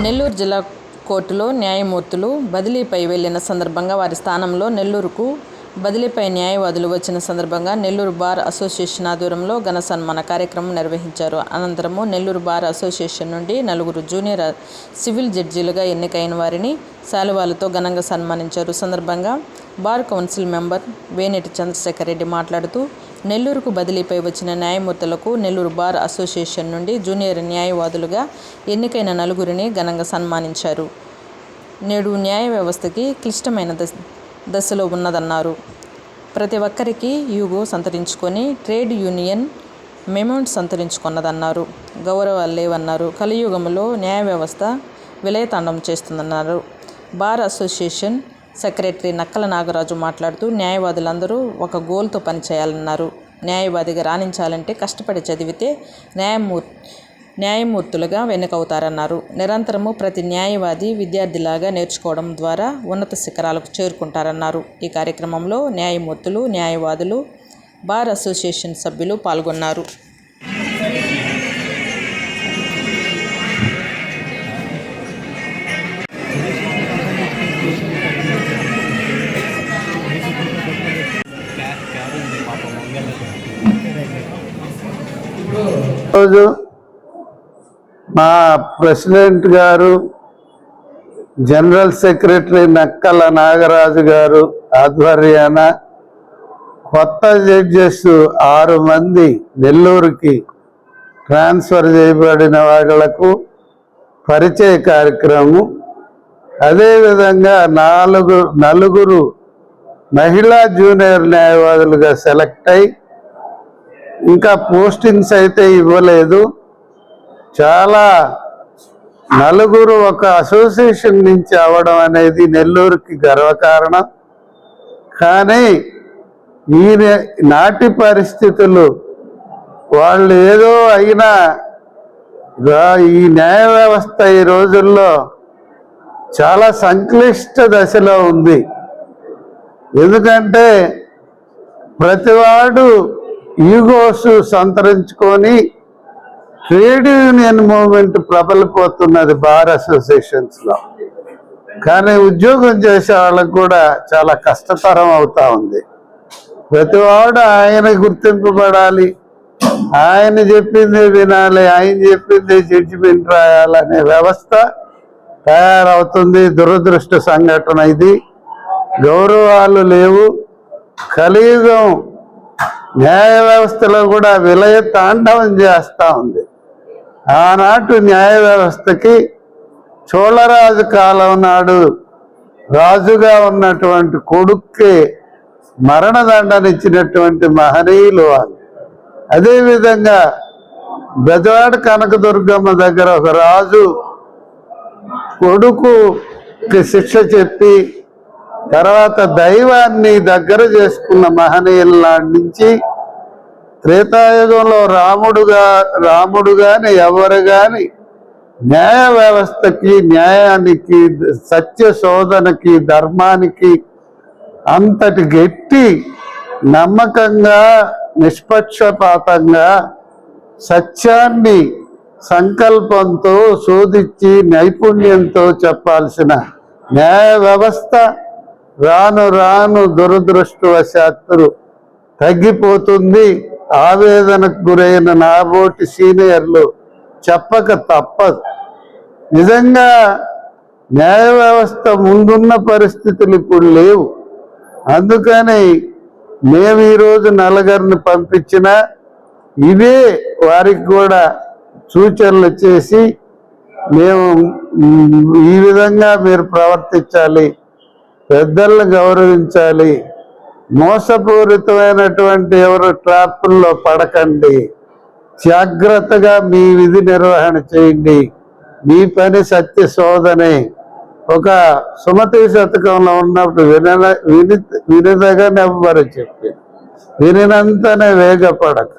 నెల్లూరు జిల్లా కోర్టులో న్యాయమూర్తులు బదిలీపై వెళ్లిన సందర్భంగా వారి స్థానంలో నెల్లూరుకు బదిలీపై న్యాయవాదులు వచ్చిన సందర్భంగా నెల్లూరు బార్ అసోసియేషన్ ఆధ్వర్యంలో ఘన సన్మాన కార్యక్రమం నిర్వహించారు. అనంతరము నెల్లూరు బార్ అసోసియేషన్ నుండి 4 జూనియర్ సివిల్ జడ్జీలుగా ఎన్నికైన వారిని శాలువాలతో ఘనంగా సన్మానించారు. సందర్భంగా బార్ కౌన్సిల్ మెంబర్ వేనేటి చంద్రశేఖర్ రెడ్డి మాట్లాడుతూ, నెల్లూరుకు బదిలీపై వచ్చిన న్యాయమూర్తులకు నెల్లూరు బార్ అసోసియేషన్ నుండి జూనియర్ న్యాయవాదులుగా ఎన్నికైన 4 ఘనంగా సన్మానించారు. నేడు న్యాయ వ్యవస్థకి క్లిష్టమైన దశలో ఉన్నదన్నారు. ప్రతి ఒక్కరికి యూగో సంతరించుకొని ట్రేడ్ యూనియన్ మెమౌంట్ సంతరించుకున్నదన్నారు. గౌరవాలు లేవన్నారు. కలియుగంలో న్యాయ వ్యవస్థ విలయతాండం చేస్తుందన్నారు. బార్ అసోసియేషన్ సెక్రటరీ నక్కల నాగరాజు మాట్లాడుతూ, న్యాయవాదులందరూ ఒక గోల్తో పనిచేయాలన్నారు. న్యాయవాదిగా రాణించాలంటే కష్టపడి చదివితే న్యాయమూర్తులుగా వెనుకవుతారన్నారు. నిరంతరము ప్రతి న్యాయవాది విద్యార్థిలాగా నేర్చుకోవడం ద్వారా ఉన్నత శిఖరాలకు చేరుకుంటారన్నారు. ఈ కార్యక్రమంలో న్యాయమూర్తులు, న్యాయవాదులు, బార్ అసోసియేషన్ సభ్యులు పాల్గొన్నారు. రోజు మా ప్రెసిడెంట్ గారు, జనరల్ సెక్రటరీ నక్కల నాగరాజు గారు ఆధ్వర్యాన కొత్త జడ్జెస్ 6 మంది నెల్లూరుకి ట్రాన్స్ఫర్ చేయబడిన వాళ్లకు పరిచయ కార్యక్రమం, అదేవిధంగా 4 మహిళా జూనియర్ న్యాయవాదులుగా సెలెక్ట్ అయి ఇంకా పోస్టింగ్స్ అయితే ఇవ్వలేదు. చాలా 4 ఒక అసోసియేషన్ నుంచి అవ్వడం అనేది నెల్లూరుకి గర్వకారణం. కానీ నాటి పరిస్థితులు వాళ్ళు ఏదో అయినా ఈ న్యాయ వ్యవస్థ ఈ రోజుల్లో చాలా సంక్లిష్ట దశలో ఉంది. ఎందుకంటే ప్రతివాడు ఈగోస్ సంతరించుకొని ట్రేడ్ యూనియన్ మూవ్మెంట్ ప్రబలిపోతున్నది బార్ అసోసియేషన్స్లో. కానీ ఉద్యోగం చేసే వాళ్ళకు కూడా చాలా కష్టతరం అవుతా ఉంది. ప్రతివాడు ఆయన గుర్తింపబడాలి, ఆయన చెప్పింది వినాలి, ఆయన చెప్పింది జడ్జిమెంట్ రాయాలనే వ్యవస్థ తయారవుతుంది. దురదృష్ట సంఘటన ఇది. గౌరవాలు లేవు. కలియుగం న్యాయ వ్యవస్థలో కూడా విలయ తాండవం చేస్తూ ఉంది. ఆనాటి న్యాయ వ్యవస్థకి చోళరాజు కాలం నాడు రాజుగా ఉన్నటువంటి కొడుక్కి మరణదండన ఇచ్చినటువంటి మహనీయులు వాళ్ళు. అదేవిధంగా బెజవాడ కనకదుర్గమ్మ దగ్గర ఒక రాజు కొడుకుకి శిక్ష చెప్పి తర్వాత దైవాన్ని దగ్గర చేసుకున్న మహనీయుల నాటి నుంచి త్రేతాయుగంలో రాముడు గాని ఎవరు గాని న్యాయ వ్యవస్థకి, న్యాయానికి, సత్య శోధనకి, ధర్మానికి అంతటి గట్టి నమ్మకంగా, నిష్పక్షపాతంగా సత్యాన్ని సంకల్పంతో శోధించి నైపుణ్యంతో చెప్పాల్సిన న్యాయ వ్యవస్థ రాను రాను దురదృష్టవశాత్తు తగ్గిపోతుంది. ఆవేదనకు గురైన నాబోటి సీనియర్లు చెప్పక తప్పదు. నిజంగా న్యాయ వ్యవస్థ ముందున్న పరిస్థితులు ఇప్పుడు లేవు. అందుకని మేము ఈరోజు 4 పంపించిన ఇవే వారికి కూడా సూచనలు చేసి, మేము ఈ విధంగా మీరు ప్రవర్తించాలి, పెద్దలను గౌరవించాలి, మోసపూరితమైనటువంటి ఎవరు ట్రాపుల్లో పడకండి, జాగ్రత్తగా మీ విధి నిర్వహణ చేయండి, మీ పని సత్య శోధనే. ఒక సుమతి శతకంలో ఉన్నప్పుడు వినదగనెవ్వరు చెప్పి వినినంతనే వేగపడక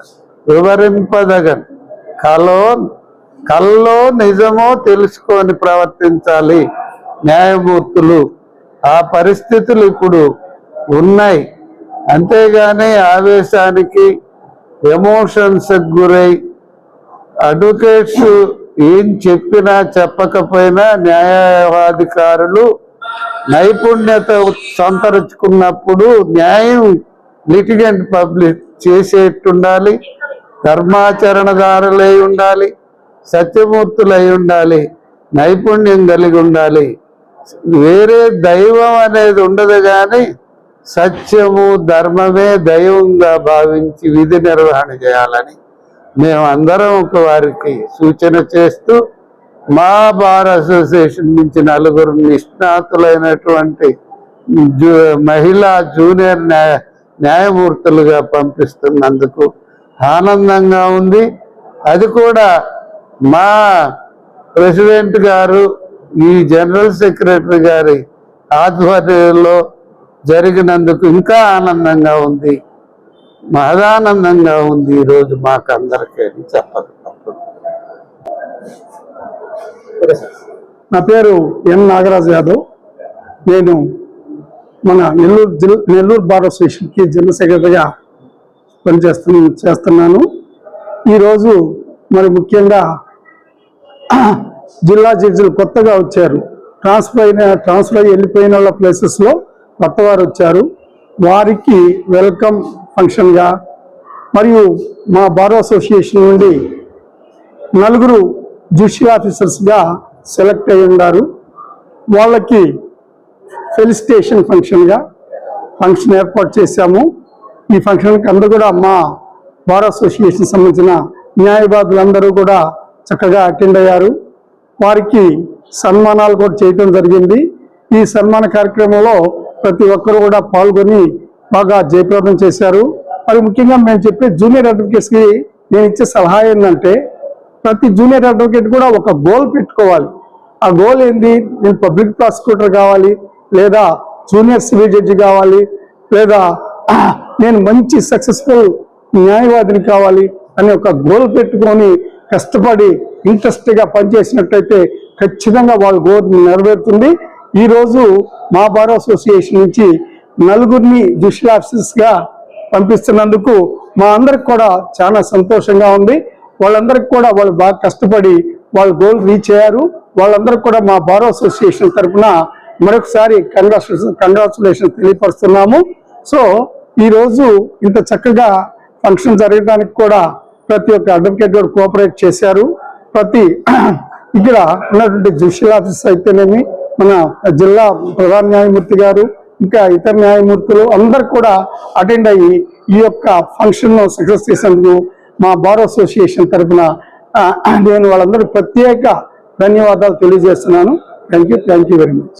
వివరింపదగన్ కల్లో నిజమో తెలుసుకొని ప్రవర్తించాలి న్యాయమూర్తులు. ఆ పరిస్థితులు ఇప్పుడు ఉన్నాయి. అంతేగాని ఆవేశానికి, ఎమోషన్స్ గురై అడ్వకేట్స్ ఏం చెప్పినా చెప్పకపోయినా న్యాయాధికారులు నైపుణ్యత సంతరించుకున్నప్పుడు న్యాయం లిటిగెంట్ పబ్లిక్ చేసేట్టుండాలి, ధర్మాచరణదారులై ఉండాలి, సత్యమూర్తులై ఉండాలి, నైపుణ్యం కలిగి ఉండాలి. వేరే దైవం అనేది ఉండదు, కానీ సత్యము ధర్మమే దైవంగా భావించి విధి నిర్వహణ చేయాలని మేమందరం ఒక వారికి సూచన చేస్తూ మా బార్ అసోసియేషన్ నుంచి 4 నిష్ణాతులైనటువంటి మహిళా జూనియర్ న్యాయమూర్తులుగా పంపిస్తున్నందుకు ఆనందంగా ఉంది. అది కూడా మా ప్రెసిడెంట్ గారు, ఈ జనరల్ సెక్రటరీ గారి ఆధ్వర్యంలో జరిగినందుకు ఇంకా ఆనందంగా ఉంది, మహదానందంగా ఉంది ఈరోజు మాకందరికీ చెప్పదు. నా పేరు ఎన్ నాగరాజు యాదవ్. నేను మన నెల్లూరు బార్ అసోసియేషన్కి జనరల్ సెక్రటరీగా చేస్తున్నాను. ఈరోజు మరి ముఖ్యంగా జిల్లా జడ్జిలు కొత్తగా వచ్చారు. ట్రాన్స్ఫర్ అయ్యి వెళ్ళిపోయిన వాళ్ళ ప్లేసెస్లో కొత్త వారు వచ్చారు. వారికి వెల్కమ్ ఫంక్షన్గా మరియు మా బార్ అసోసియేషన్ నుండి 4 జ్యుడిషియల్ ఆఫీసర్స్గా సెలెక్ట్ అయి ఉన్నారు. వాళ్ళకి ఫెలిసిటేషన్ ఫంక్షన్ ఏర్పాటు చేశాము. ఈ ఫంక్షన్కి అందరూ కూడా మా బార్ అసోసియేషన్ సంబంధించిన న్యాయవాదులందరూ కూడా చక్కగా అటెండ్ అయ్యారు. వారికి సన్మానాలు కూడా చేయటం జరిగింది. ఈ సన్మాన కార్యక్రమంలో ప్రతి ఒక్కరు కూడా పాల్గొని బాగా జయప్రదం చేశారు. మరి ముఖ్యంగా మేము చెప్పే జూనియర్ అడ్వకేట్స్కి నేను ఇచ్చే సలహా ఏంటంటే, ప్రతి జూనియర్ అడ్వకేట్ కూడా ఒక గోల్ పెట్టుకోవాలి. ఆ గోల్ ఏంది? నేను పబ్లిక్ ప్రాసిక్యూటర్ కావాలి, లేదా జూనియర్ సివిల్ జడ్జి కావాలి, లేదా నేను మంచి సక్సెస్ఫుల్ న్యాయవాదిని కావాలి అని ఒక గోల్ పెట్టుకొని కష్టపడి ఇంట్రెస్ట్గా పనిచేసినట్లయితే ఖచ్చితంగా వాళ్ళ గోల్ నెరవేరుతుంది. ఈరోజు మా బార్ అసోసియేషన్ నుంచి 4 జ్యుడిషియల్ ఆఫీసర్స్గా పంపిస్తున్నందుకు మా అందరికి కూడా చాలా సంతోషంగా ఉంది. వాళ్ళందరికీ కూడా వాళ్ళు బాగా కష్టపడి వాళ్ళ గోల్ రీచ్ అయ్యారు. వాళ్ళందరికీ కూడా మా బార్ అసోసియేషన్ తరఫున మరొకసారి కంగ్రాచులేషన్ తెలియపరుస్తున్నాము. సో ఈరోజు ఇంత చక్కగా ఫంక్షన్ జరగడానికి కూడా ప్రతి ఒక్క అడ్వకేట్ కూడా కోఆపరేట్ చేశారు. ఇక్కడ ఉన్నటువంటి జ్యుడిషియల్ ఆఫీసర్ అయితేనేమి, మన జిల్లా ప్రధాన న్యాయమూర్తి గారు, ఇంకా ఇతర న్యాయమూర్తులు అందరు కూడా అటెండ్ అయ్యి ఈ యొక్క ఫంక్షన్ సక్సెస్ చేసేందుకు మా బార్ అసోసియేషన్ తరఫున నేను వాళ్ళందరూ ప్రత్యేక ధన్యవాదాలు తెలియజేస్తున్నాను. Thank you very much.